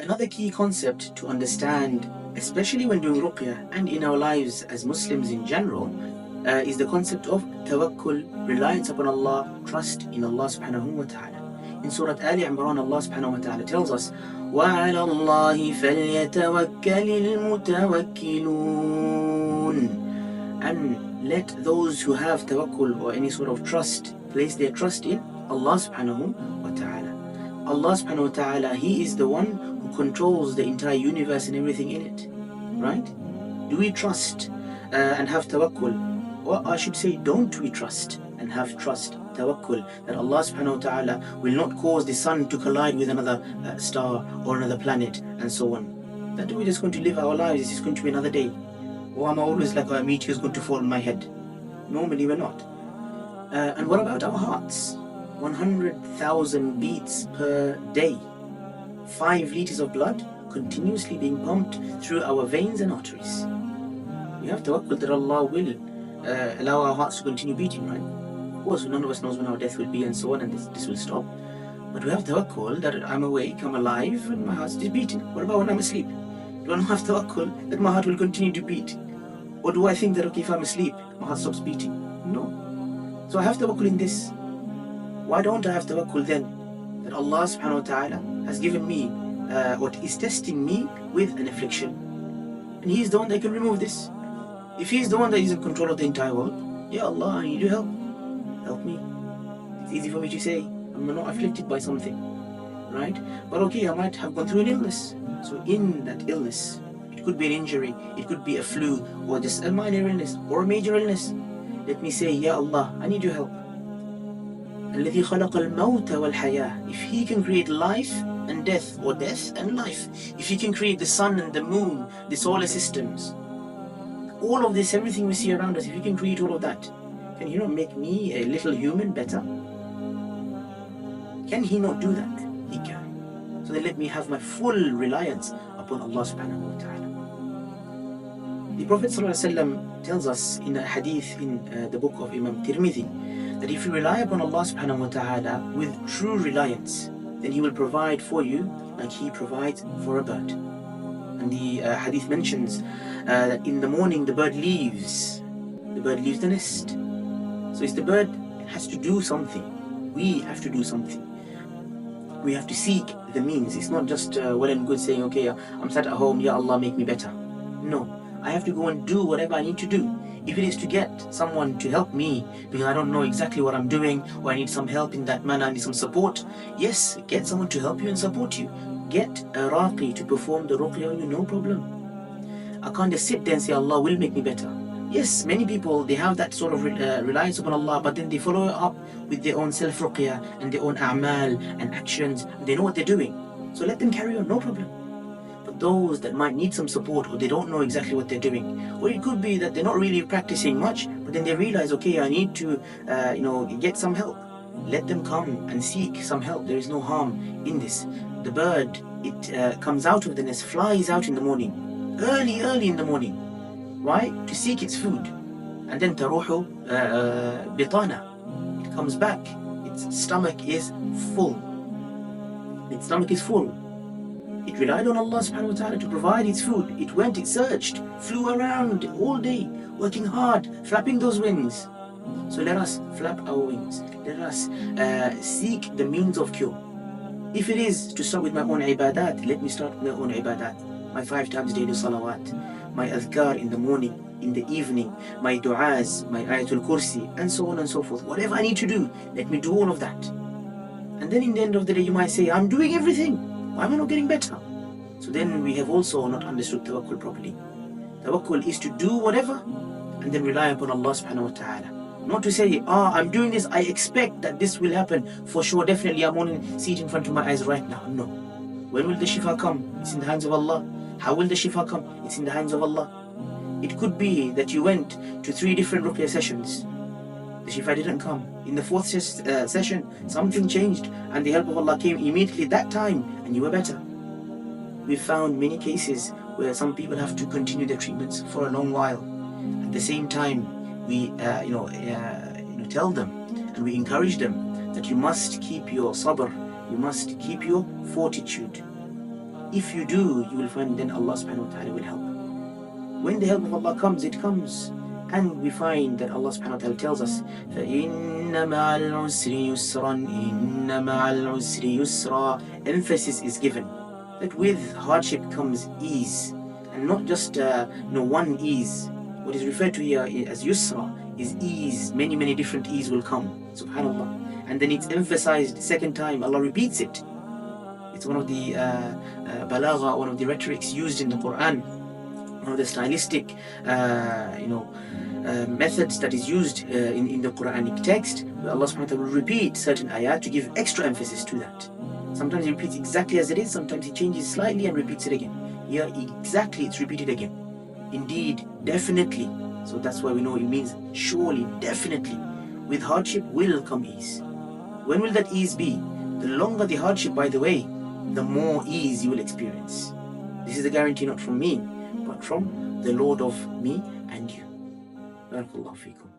Another key concept to understand, especially when doing Ruqyah and in our lives as Muslims in general, is the concept of tawakkul, reliance upon Allah, trust in Allah subhanahu wa ta'ala. In Surah Ali Imran, Allah subhanahu wa ta'ala tells us, وَعَلَى اللَّهِ فَلْيَتَوَكَّلِ الْمُتَوَكِّلُونَ. And let those who have tawakkul or any sort of trust place their trust in Allah subhanahu wa ta'ala. Allah subhanahu wa ta'ala, He is the one who controls the entire universe and everything in it. Right? Do we trust and have tawakkul? Or I should say, don't we trust and have trust, tawakkul, that Allah subhanahu wa ta'ala will not cause the sun to collide with another star or another planet and so on? That we're just going to live our lives, it's just going to be another day. Or I'm always like a meteor is going to fall on my head. Normally we're not. And what about our hearts? 100,000 beats per day. 5 liters of blood continuously being pumped through our veins and arteries. We have tawakkul that Allah will allow our hearts to continue beating, right? Of course, none of us knows when our death will be and so on, and this will stop. But we have tawakkul that I'm awake, I'm alive, and my heart is beating. What about when I'm asleep? Do I not have tawakkul that my heart will continue to beat? Or do I think that, okay, if I'm asleep, my heart stops beating? No. So I have tawakkul in this. Why don't I have tawakkul then that Allah subhanahu wa ta'ala has given me or is testing me with an affliction? And He is the one that can remove this. If He is the one that is in control of the entire world, Ya Allah, I need your help. Help me. It's easy for me to say, I'm not afflicted by something, right? But okay, I might have gone through an illness. So in that illness, it could be an injury, it could be a flu, or just a minor illness, or a major illness. Let me say, Ya Allah, I need your help. الذي خلق الموت والحياة. If He can create life and death, or death and life, if He can create the sun and the moon, the solar systems, all of this, everything we see around us, if He can create all of that, can He not make me a little human better? Can He not do that? He can. So then let me have my full reliance upon Allah subhanahu wa ta'ala. The Prophet ﷺ tells us in a hadith in the book of Imam Tirmidhi that if you rely upon Allah subhanahu wa ta'ala with true reliance, then He will provide for you like He provides for a bird. And the hadith mentions that in the morning the bird leaves the nest. So it's the bird has to do something. We have to do something. We have to seek the means. It's not just well and good saying, okay, I'm sat at home, Ya Allah, make me better. No, I have to go and do whatever I need to do. If it is to get someone to help me because I don't know exactly what I'm doing, or I need some help in that manner, I need some support, yes, get someone to help you and support you. Get a raqi to perform the ruqyah on you, no problem. I can't just sit there and say Allah will make me better. Yes, many people, they have that sort of reliance upon Allah, but then they follow it up with their own self-ruqyah and their own a'mal and actions. They know what they're doing. So let them carry on, no problem. But those that might need some support, or they don't know exactly what they're doing, or it could be that they're not really practicing much, but then they realize, okay, I need to get some help. Let them come and seek some help. There is no harm in this. The bird, it comes out of the nest, flies out in the morning, early in the morning. Why? To seek its food. And then taruhu bitana. It comes back. Its stomach is full. Its stomach is full. It relied on Allah subhanahu wa ta'ala to provide its food. It went, it searched, flew around all day, working hard, flapping those wings. So let us flap our wings. Let us seek the means of cure. If it is to start with my own ibadat, let me start with my own ibadat. My 5 times daily salawat, my adhkar in the morning, in the evening, my du'as, my ayatul kursi, and so on and so forth. Whatever I need to do, let me do all of that. And then in the end of the day, you might say, I'm doing everything. Why am I not getting better? So then we have also not understood tawakkul properly. Tawakkul is to do whatever and then rely upon Allah subhanahu wa ta'ala. Not to say, I'm doing this, I expect that this will happen. For sure, definitely, I'm only see it in front of my eyes right now. No. When will the shifa come? It's in the hands of Allah. How will the shifa come? It's in the hands of Allah. It could be that you went to 3 different ruqyah sessions. The shifa didn't come. In the 4th session, something changed and the help of Allah came immediately that time and you were better. We've found many cases where some people have to continue their treatments for a long while. At the same time, we tell them and we encourage them that you must keep your sabr, you must keep your fortitude. If you do, you will find then Allah subhanahu wa ta'ala will help. When the help of Allah comes, it comes. And we find that Allah subhanahu wa ta'ala tells us, فَإِنَّ مَعَ الْعُسْرِ يُسْرًا إِنَّ مَعَ الْعُسْرِ يُسْرًا. Emphasis is given that with hardship comes ease, and not just one ease. What is referred to here as yusra is ease. Many different ease will come, subhanallah. And then it's emphasized second time, Allah repeats it. It's one of the balagha, one of the rhetorics used in the Qur'an, one of the stylistic methods that is used in the Quranic text, where Allah subhanahu wa ta'ala will repeat certain ayat to give extra emphasis to that. Sometimes he repeats exactly as it is, sometimes he changes slightly and repeats it again. Here exactly it's repeated again. Indeed, definitely. So that's why we know it means surely, definitely. With hardship will come ease. When will that ease be? The longer the hardship, by the way, the more ease you will experience. This is a guarantee not from me, but from the Lord of me and you. Barakallahu feekum.